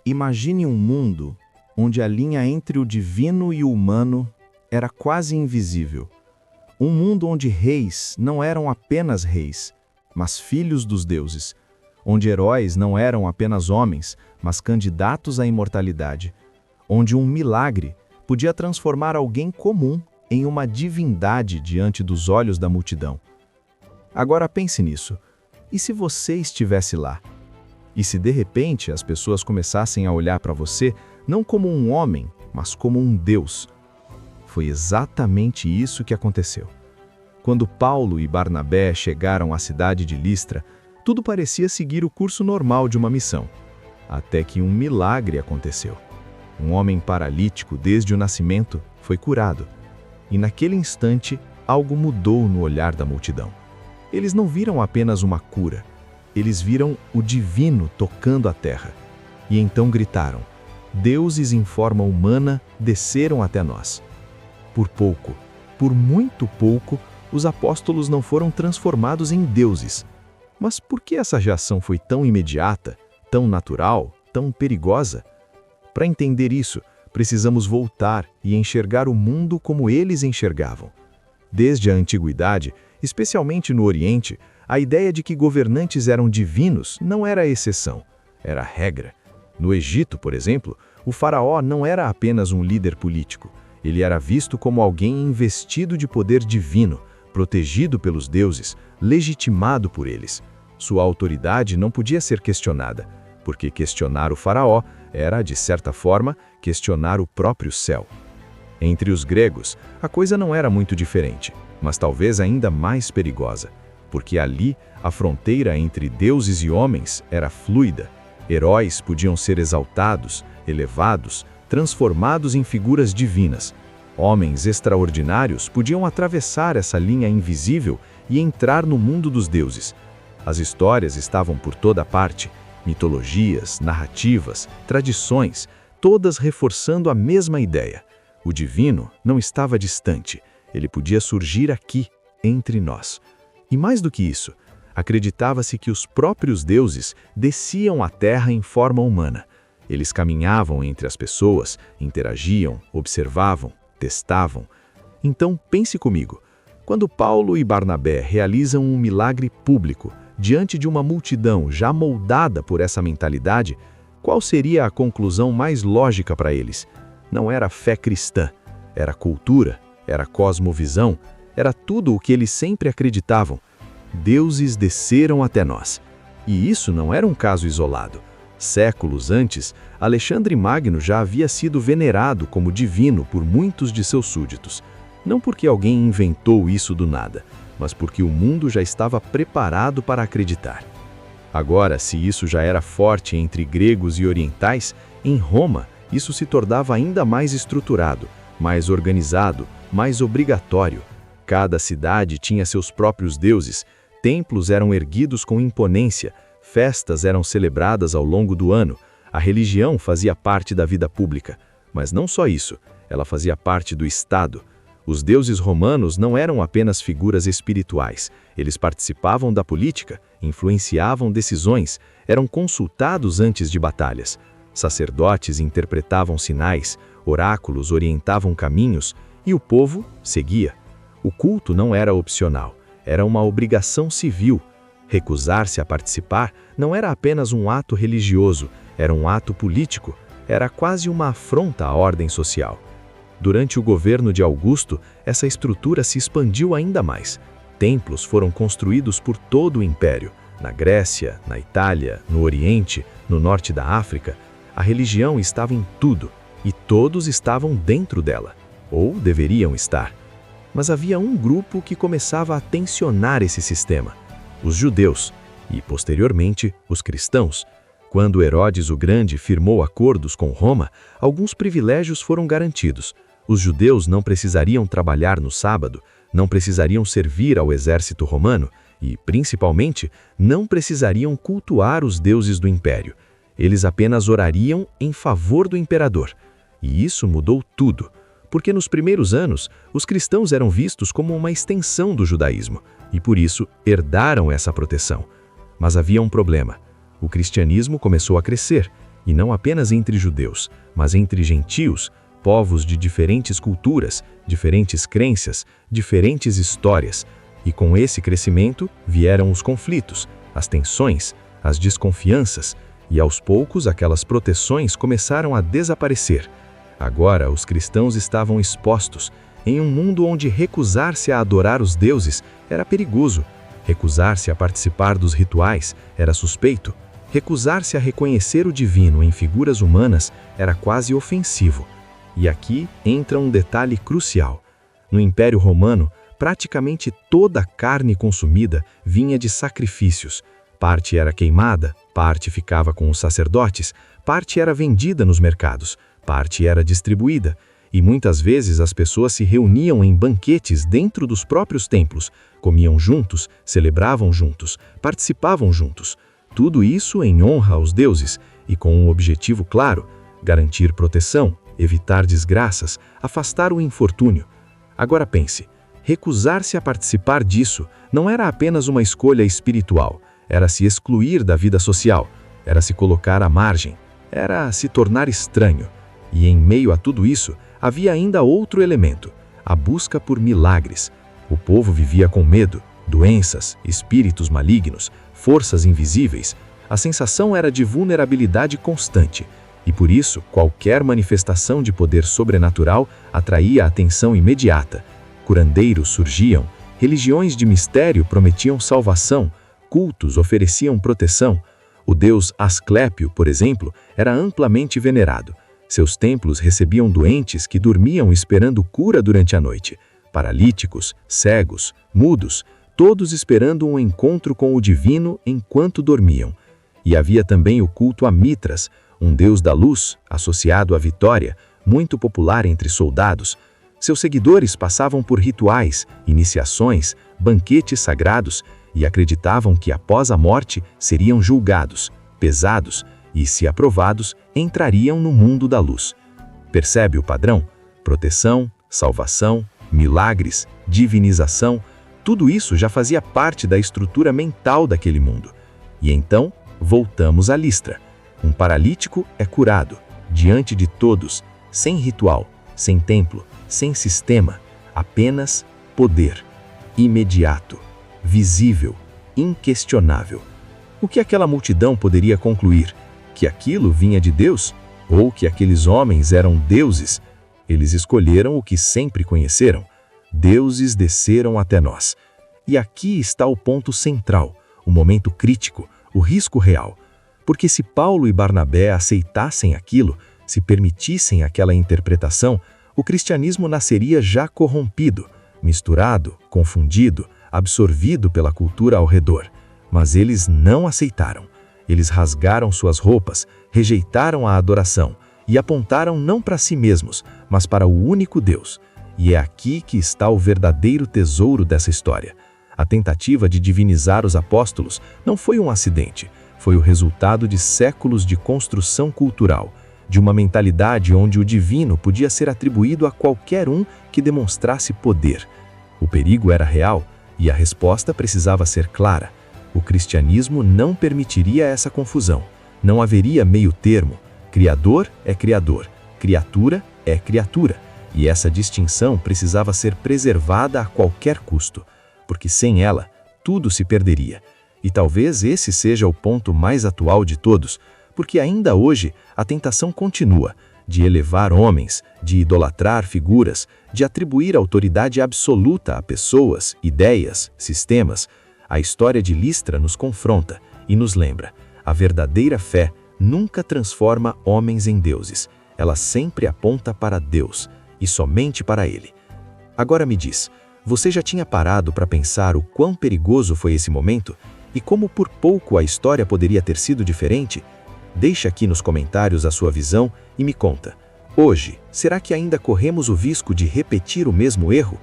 Imagine um mundo onde a linha entre o divino e o humano era quase invisível. Um mundo onde reis não eram apenas reis, mas filhos dos deuses. Onde heróis não eram apenas homens, mas candidatos à imortalidade. Onde um milagre podia transformar alguém comum em uma divindade diante dos olhos da multidão. Agora pense nisso. E se você estivesse lá? E se de repente as pessoas começassem a olhar para você não como um homem, mas como um Deus? Foi exatamente isso que aconteceu. Quando Paulo e Barnabé chegaram à cidade de Listra, tudo parecia seguir o curso normal de uma missão. Até que um milagre aconteceu. Um homem paralítico desde o nascimento foi curado. E naquele instante, algo mudou no olhar da multidão. Eles não viram apenas uma cura. Eles viram o divino tocando a terra. E então gritaram: deuses em forma humana desceram até nós. Por pouco, por muito pouco, os apóstolos não foram transformados em deuses. Mas por que essa reação foi tão imediata, tão natural, tão perigosa? Para entender isso, precisamos voltar e enxergar o mundo como eles enxergavam. Desde a antiguidade, especialmente no Oriente, a ideia de que governantes eram divinos não era exceção, era regra. No Egito, por exemplo, o faraó não era apenas um líder político. Ele era visto como alguém investido de poder divino, protegido pelos deuses, legitimado por eles. Sua autoridade não podia ser questionada, porque questionar o faraó era, de certa forma, questionar o próprio céu. Entre os gregos, a coisa não era muito diferente, mas talvez ainda mais perigosa, porque ali a fronteira entre deuses e homens era fluida. Heróis podiam ser exaltados, elevados, transformados em figuras divinas. Homens extraordinários podiam atravessar essa linha invisível e entrar no mundo dos deuses. As histórias estavam por toda parte, mitologias, narrativas, tradições, todas reforçando a mesma ideia. O divino não estava distante, ele podia surgir aqui, entre nós. E mais do que isso, acreditava-se que os próprios deuses desciam à terra em forma humana. Eles caminhavam entre as pessoas, interagiam, observavam, testavam. Então pense comigo, quando Paulo e Barnabé realizam um milagre público, diante de uma multidão já moldada por essa mentalidade, qual seria a conclusão mais lógica para eles? Não era fé cristã, era cultura, era cosmovisão, era tudo o que eles sempre acreditavam. Deuses desceram até nós. E isso não era um caso isolado. Séculos antes, Alexandre Magno já havia sido venerado como divino por muitos de seus súditos. Não porque alguém inventou isso do nada, mas porque o mundo já estava preparado para acreditar. Agora, se isso já era forte entre gregos e orientais, em Roma isso se tornava ainda mais estruturado, mais organizado, mais obrigatório. Cada cidade tinha seus próprios deuses, templos eram erguidos com imponência, festas eram celebradas ao longo do ano, a religião fazia parte da vida pública. Mas não só isso, ela fazia parte do Estado. Os deuses romanos não eram apenas figuras espirituais, eles participavam da política, influenciavam decisões, eram consultados antes de batalhas. Sacerdotes interpretavam sinais, oráculos orientavam caminhos e o povo seguia. O culto não era opcional, era uma obrigação civil. Recusar-se a participar não era apenas um ato religioso, era um ato político, era quase uma afronta à ordem social. Durante o governo de Augusto, essa estrutura se expandiu ainda mais. Templos foram construídos por todo o império, na Grécia, na Itália, no Oriente, no norte da África. A religião estava em tudo, e todos estavam dentro dela, ou deveriam estar. Mas havia um grupo que começava a tensionar esse sistema: os judeus, e posteriormente os cristãos. Quando Herodes o Grande firmou acordos com Roma, alguns privilégios foram garantidos. Os judeus não precisariam trabalhar no sábado, não precisariam servir ao exército romano e, principalmente, não precisariam cultuar os deuses do império. Eles apenas orariam em favor do imperador. E isso mudou tudo, porque nos primeiros anos, os cristãos eram vistos como uma extensão do judaísmo e, por isso, herdaram essa proteção. Mas havia um problema. O cristianismo começou a crescer e não apenas entre judeus, mas entre gentios, povos de diferentes culturas, diferentes crenças, diferentes histórias. E com esse crescimento vieram os conflitos, as tensões, as desconfianças, e aos poucos aquelas proteções começaram a desaparecer. Agora os cristãos estavam expostos em um mundo onde recusar-se a adorar os deuses era perigoso, recusar-se a participar dos rituais era suspeito, recusar-se a reconhecer o divino em figuras humanas era quase ofensivo. E aqui entra um detalhe crucial. No Império Romano, praticamente toda a carne consumida vinha de sacrifícios. Parte era queimada, parte ficava com os sacerdotes, parte era vendida nos mercados, parte era distribuída. E muitas vezes as pessoas se reuniam em banquetes dentro dos próprios templos, comiam juntos, celebravam juntos, participavam juntos. Tudo isso em honra aos deuses e com um objetivo claro: garantir proteção, evitar desgraças, afastar o infortúnio. Agora pense, recusar-se a participar disso não era apenas uma escolha espiritual, era se excluir da vida social, era se colocar à margem, era se tornar estranho. E em meio a tudo isso, havia ainda outro elemento: a busca por milagres. O povo vivia com medo, doenças, espíritos malignos, forças invisíveis. A sensação era de vulnerabilidade constante. E por isso, qualquer manifestação de poder sobrenatural atraía a atenção imediata. Curandeiros surgiam, religiões de mistério prometiam salvação, cultos ofereciam proteção. O deus Asclépio, por exemplo, era amplamente venerado. Seus templos recebiam doentes que dormiam esperando cura durante a noite. Paralíticos, cegos, mudos, todos esperando um encontro com o divino enquanto dormiam. E havia também o culto a Mitras, um deus da luz, associado à vitória, muito popular entre soldados. Seus seguidores passavam por rituais, iniciações, banquetes sagrados e acreditavam que após a morte seriam julgados, pesados e, se aprovados, entrariam no mundo da luz. Percebe o padrão? Proteção, salvação, milagres, divinização, tudo isso já fazia parte da estrutura mental daquele mundo. E então, voltamos à Listra. Um paralítico é curado, diante de todos, sem ritual, sem templo, sem sistema, apenas poder, imediato, visível, inquestionável. O que aquela multidão poderia concluir? Que aquilo vinha de Deus? Ou que aqueles homens eram deuses? Eles escolheram o que sempre conheceram. Deuses desceram até nós. E aqui está o ponto central, o momento crítico, o risco real. Porque se Paulo e Barnabé aceitassem aquilo, se permitissem aquela interpretação, o cristianismo nasceria já corrompido, misturado, confundido, absorvido pela cultura ao redor. Mas eles não aceitaram. Eles rasgaram suas roupas, rejeitaram a adoração e apontaram não para si mesmos, mas para o único Deus. E é aqui que está o verdadeiro tesouro dessa história. A tentativa de divinizar os apóstolos não foi um acidente, foi o resultado de séculos de construção cultural, de uma mentalidade onde o divino podia ser atribuído a qualquer um que demonstrasse poder. O perigo era real e a resposta precisava ser clara. O cristianismo não permitiria essa confusão. Não haveria meio termo. Criador é criador, criatura é criatura. E essa distinção precisava ser preservada a qualquer custo, porque sem ela, tudo se perderia. E talvez esse seja o ponto mais atual de todos, porque ainda hoje a tentação continua de elevar homens, de idolatrar figuras, de atribuir autoridade absoluta a pessoas, ideias, sistemas. A história de Listra nos confronta e nos lembra: a verdadeira fé nunca transforma homens em deuses. Ela sempre aponta para Deus e somente para Ele. Agora me diz, você já tinha parado para pensar o quão perigoso foi esse momento? E como por pouco a história poderia ter sido diferente? Deixa aqui nos comentários a sua visão e me conta. Hoje, será que ainda corremos o risco de repetir o mesmo erro?